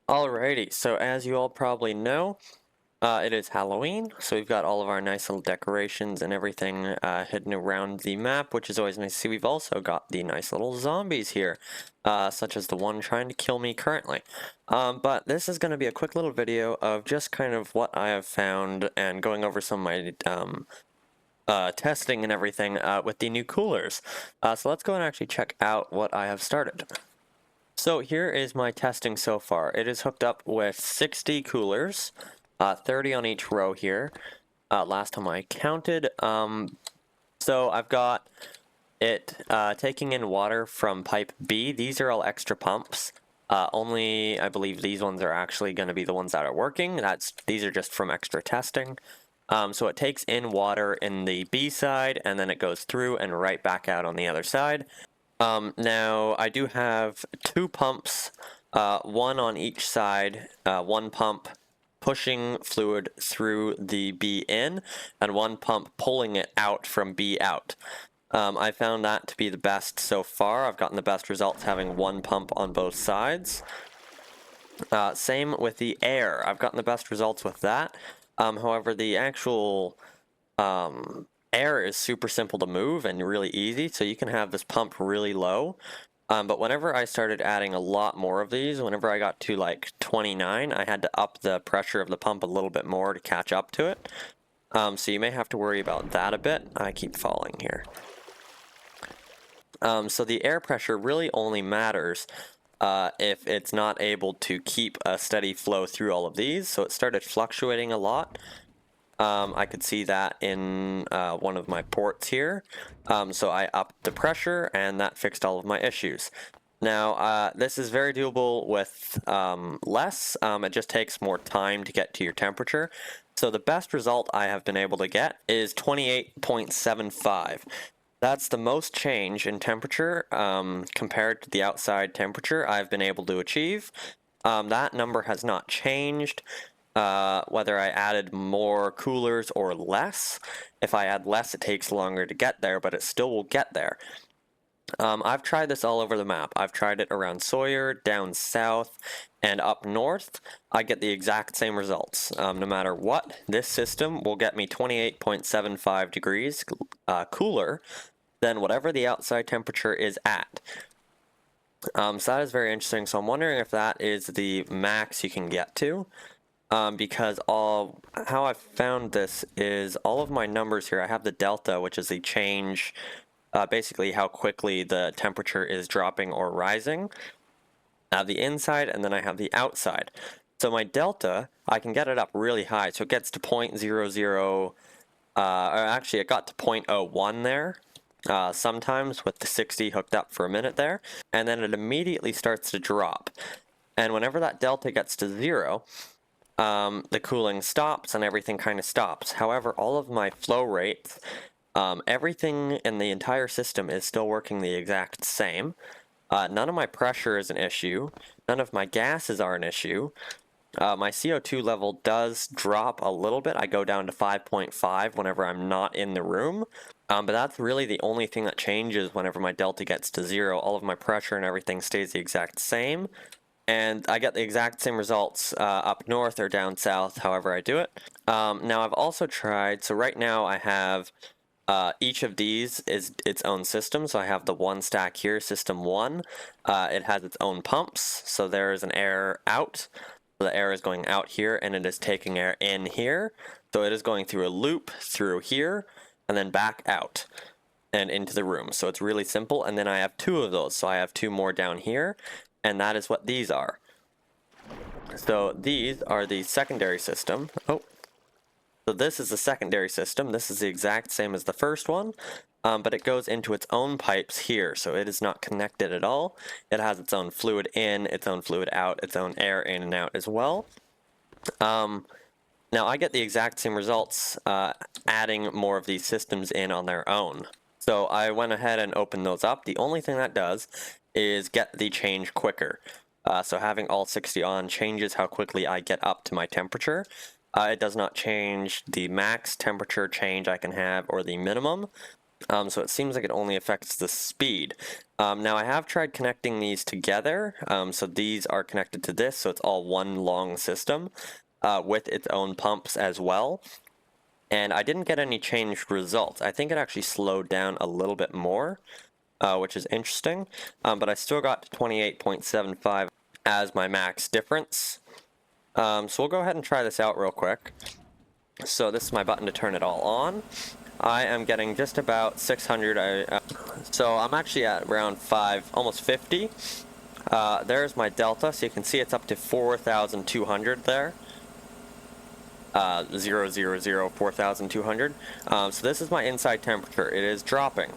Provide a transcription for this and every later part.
Alrighty, so as you all probably know, it is Halloween, so we've got all of our nice little decorations and everything hidden around the map, which is always nice to see. We've also got the nice little zombies here, such as the one trying to kill me currently. But this is going to be a quick little video of just kind of what I have found and going over some of my testing and everything with the new coolers. So let's go and actually check out what I have started. So here is my testing so far. It is hooked up with 60 coolers, 30 on each row here. Last time I counted. So I've got it taking in water from pipe B. These are all extra pumps. Only I believe these ones are actually going to be the ones that are working. These are just from extra testing. So it takes in water in the B side and then it goes through and right back out on the other side. Now I do have two pumps, one on each side, one pump pushing fluid through the B in, and one pump pulling it out from B out. I found that to be the best so far. I've gotten the best results having one pump on both sides. Same with the air. I've gotten the best results with that. However, the actual air is super simple to move and really easy, so you can have this pump really low. But whenever I started adding a lot more of these, whenever I got to like 29, I had to up the pressure of the pump a little bit more to catch up to it. So you may have to worry about that a bit. I keep falling here. So the air pressure really only matters if it's not able to keep a steady flow through all of these. So it started fluctuating a lot. I could see that in one of my ports here. So I upped the pressure and that fixed all of my issues. Now, this is very doable with less. It just takes more time to get to your temperature. So the best result I have been able to get is 28.75. That's the most change in temperature compared to the outside temperature I've been able to achieve. That number has not changed. Whether I added more coolers or less. If I add less, it takes longer to get there, but it still will get there. I've tried this all over the map. I've tried it around Sawyer, down south, and up north. I get the exact same results. No matter what, this system will get me 28.75 degrees cooler than whatever the outside temperature is at. So that is very interesting. So I'm wondering if that is the max you can get to. Because how I found this is all of my numbers here. I have the delta, which is the change, basically how quickly the temperature is dropping or rising. I have the inside, and then I have the outside. So my delta, I can get it up really high, so it gets to 0.00, or actually it got to 0.01 there. Sometimes with the 60 hooked up for a minute there, and then it immediately starts to drop. And whenever that delta gets to 0, the cooling stops and everything kind of stops. However, all of my flow rates, everything in the entire system is still working the exact same. None of my pressure is an issue. None of my gases are an issue. My CO2 level does drop a little bit. I go down to 5.5 whenever I'm not in the room. But that's really the only thing that changes whenever my delta gets to 0. All of my pressure and everything stays the exact same. And I get the exact same results up north or down south, however I do it. Now I've also tried, so right now I have each of these is its own system. So I have the one stack here, system 1. It has its own pumps, so there is an air out. The air is going out here and it is taking air in here. So it is going through a loop through here and then back out and into the room. So it's really simple. And then I have 2 of those, so I have 2 more down here. And that is what these are. So these are the secondary system. So this is the secondary system. This is the exact same as the first one, but it goes into its own pipes here. So it is not connected at all. It has its own fluid in, its own fluid out, its own air in and out as well. Now I get the exact same results adding more of these systems in on their own. So I went ahead and opened those up. The only thing that does is get the change quicker. So having all 60 on changes how quickly I get up to my temperature. It does not change the max temperature change I can have or the minimum. So it seems like it only affects the speed. Now I have tried connecting these together, so these are connected to this, so it's all one long system with its own pumps as well. And I didn't get any changed results. I think it actually slowed down a little bit more, which is interesting, but I still got 28.75 as my max difference. So we'll go ahead and try this out real quick. So this is my button to turn it all on. I am getting just about 600, so I'm actually at around 5, almost 50. There's my delta, so you can see it's up to 4,200 there. 4,200. So this is my inside temperature. It is dropping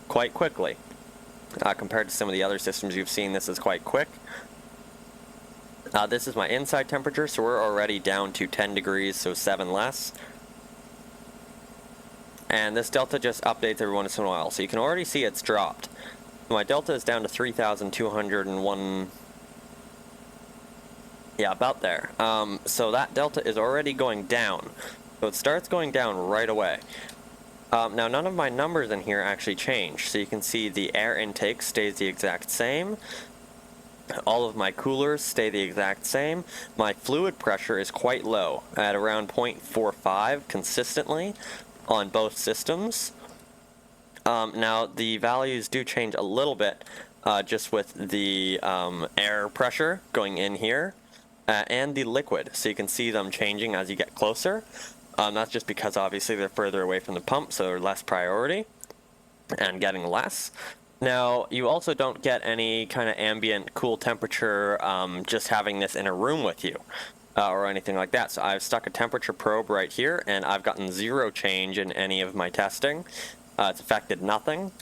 quite quickly. Compared to some of the other systems you've seen, this is quite quick. This is my inside temperature, so we're already down to 10 degrees, so 7 less. And this delta just updates every once in a while, so you can already see it's dropped. My delta is down to 3,201. Yeah, about there. So that delta is already going down. So it starts going down right away. Now none of my numbers in here actually change. So you can see the air intake stays the exact same. All of my coolers stay the exact same. My fluid pressure is quite low, at around 0.45 consistently on both systems. Now the values do change a little bit just with the air pressure going in here and the liquid, so you can see them changing as you get closer. That's just because obviously they're further away from the pump, so they're less priority and getting less. Now you also don't get any kind of ambient cool temperature just having this in a room with you. Or anything like that. So I've stuck a temperature probe right here, and I've gotten 0 change in any of my testing. It's affected nothing.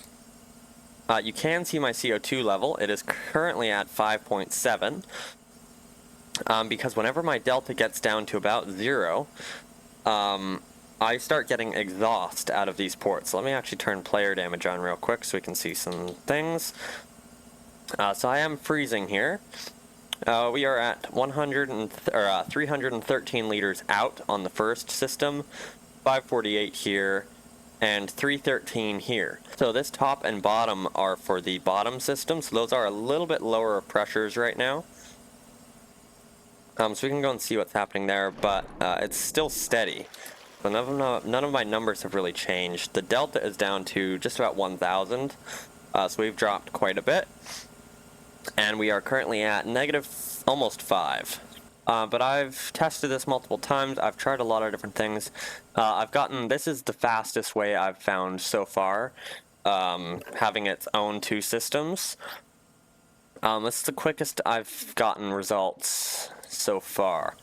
You can see my CO2 level. It is currently at 5.7. Because whenever my delta gets down to about 0, I start getting exhaust out of these ports. So let me actually turn player damage on real quick so we can see some things. So I am freezing here. We are at 313 liters out on the first system, 548 here, and 313 here. So this top and bottom are for the bottom system, so those are a little bit lower pressures right now. So we can go and see what's happening there, but it's still steady. So none of my numbers have really changed. The delta is down to just about 1,000, so we've dropped quite a bit. And we are currently at negative almost 5. But I've tested this multiple times. I've tried a lot of different things. This is the fastest way I've found so far, having its own 2 systems. This is the quickest I've gotten results so far.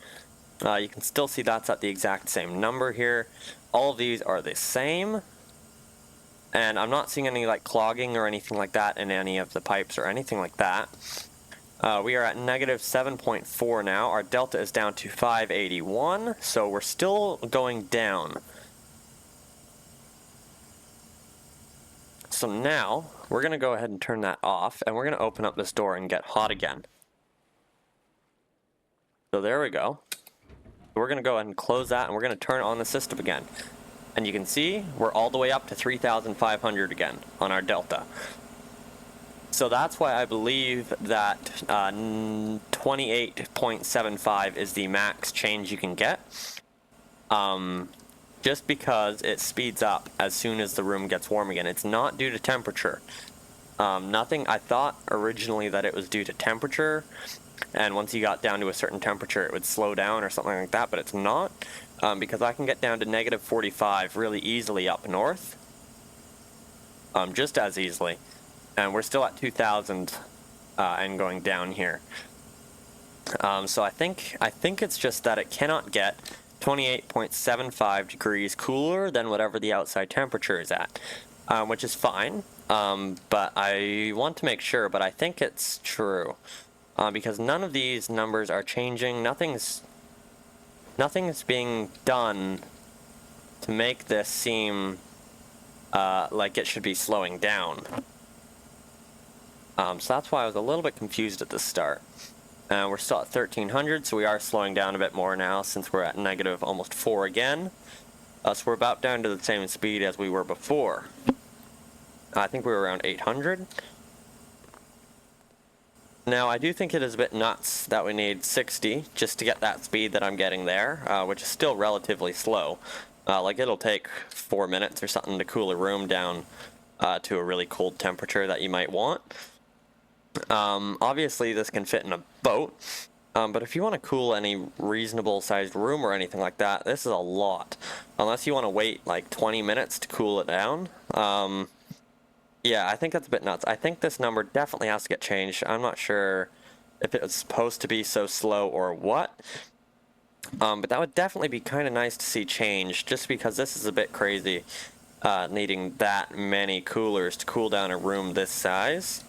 You can still see that's at the exact same number here. All of these are the same. And I'm not seeing any like clogging or anything like that in any of the pipes or anything like that. We are at negative 7.4 now. Our delta is down to 581, so we're still going down. So now we're going to go ahead and turn that off, and we're going to open up this door and get hot again. So there we go. We're going to go ahead and close that, and we're going to turn on the system again. And you can see we're all the way up to 3,500 again on our delta. So that's why I believe that 28.75 is the max change you can get. Just because it speeds up as soon as the room gets warm again. It's not due to temperature. I thought originally that it was due to temperature, and once you got down to a certain temperature it would slow down or something like that, but it's not. Because I can get down to negative 45 really easily up north, just as easily, and we're still at 2,000 and going down here. So I think it's just that it cannot get 28.75 degrees cooler than whatever the outside temperature is at, which is fine. But I want to make sure, but I think it's true, because none of these numbers are changing. Nothing is being done to make this seem like it should be slowing down. So that's why I was a little bit confused at the start. We're still at 1,300, so we are slowing down a bit more now since we're at negative almost 4 again. So we're about down to the same speed as we were before. I think we were around 800. Now, I do think it is a bit nuts that we need 60 just to get that speed that I'm getting there, which is still relatively slow. Like, it'll take 4 minutes or something to cool a room down to a really cold temperature that you might want. Obviously, this can fit in a boat, but if you want to cool any reasonable sized room or anything like that, this is a lot. Unless you want to wait like 20 minutes to cool it down. Yeah, I think that's a bit nuts. I think this number definitely has to get changed. I'm not sure if it was supposed to be so slow or what. But that would definitely be kind of nice to see change, just because this is a bit crazy, needing that many coolers to cool down a room this size.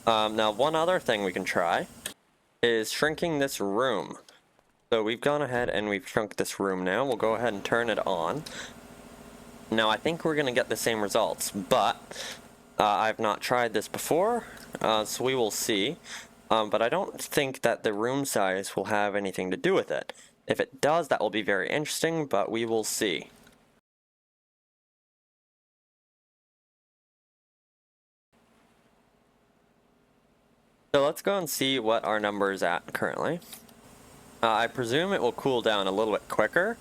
Now, one other thing we can try is shrinking this room. So we've gone ahead and we've shrunk this room now. We'll go ahead and turn it on. Now, I think we're going to get the same results, but I've not tried this before, so we will see. But I don't think that the room size will have anything to do with it. If it does, that will be very interesting, but we will see. So let's go and see what our number is at currently. I presume it will cool down a little bit quicker.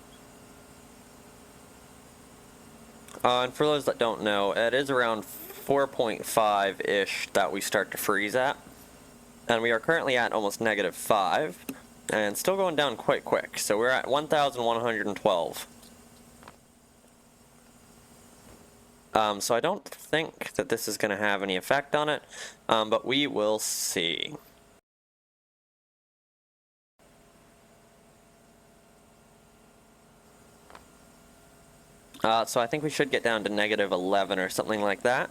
And for those that don't know, it is around 4.5-ish that we start to freeze at. And we are currently at almost -5, and still going down quite quick. So we're at 1,112. So I don't think that this is going to have any effect on it, but we will see. So I think we should get down to -11 or something like that.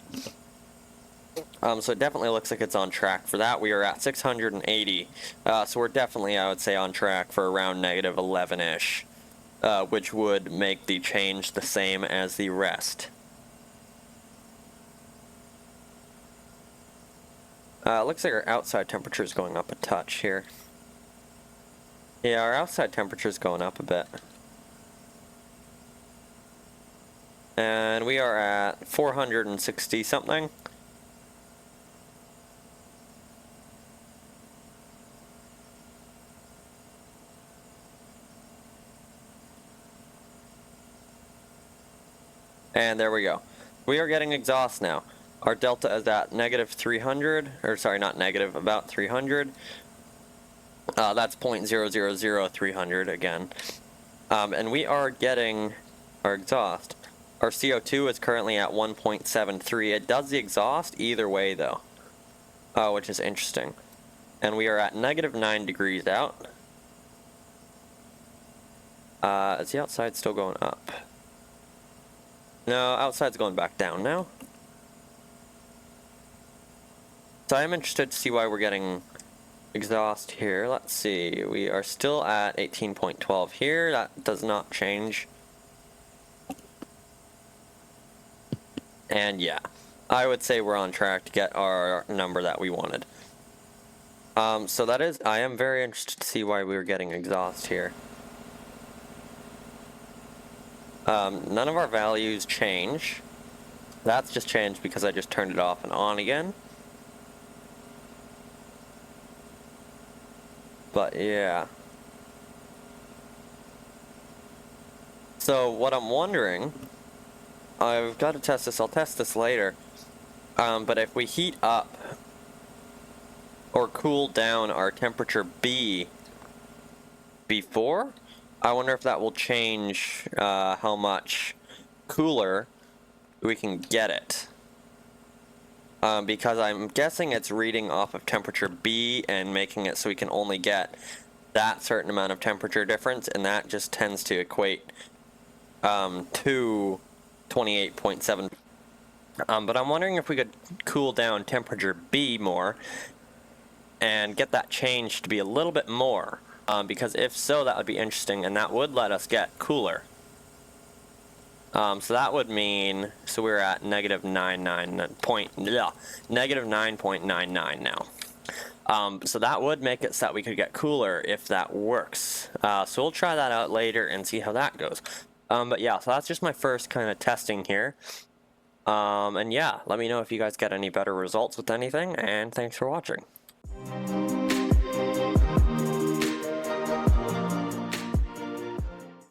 So it definitely looks like it's on track for that. We are at 680. So we're definitely, I would say, on track for around -11-ish, which would make the change the same as the rest. Looks like our outside temperature is going up a touch here. Yeah, our outside temperature is going up a bit. And we are at 460 something. And there we go. We are getting exhaust now. Our delta is at -300, or sorry, not negative, about 300. That's 0.000300 again. And we are getting our exhaust. Our CO2 is currently at 1.73. It does the exhaust either way though, which is interesting. And we are at -9 degrees out. Is the outside still going up? No, outside's going back down now. So I'm interested to see why we're getting exhaust here. Let's see. We are still at 18.12 here. That does not change. And yeah, I would say we're on track to get our number that we wanted. So that is, I am very interested to see why we were getting exhaust here. None of our values change. That's just changed because I just turned it off and on again. But yeah. So what I'm wondering, I've got to test this, I'll test this later. But if we heat up or cool down our temperature B before, I wonder if that will change how much cooler we can get it. Because I'm guessing it's reading off of temperature B and making it so we can only get that certain amount of temperature difference, and that just tends to equate to 28.7. But I'm wondering if we could cool down temperature B more and get that change to be a little bit more. Because if so, that would be interesting, and that would let us get cooler. So that would mean, so we're at -9.99 now. So that would make it so that we could get cooler if that works. So we'll try that out later and see how that goes. But yeah, so that's just my first kind of testing here. And yeah, let me know if you guys get any better results with anything, and thanks for watching.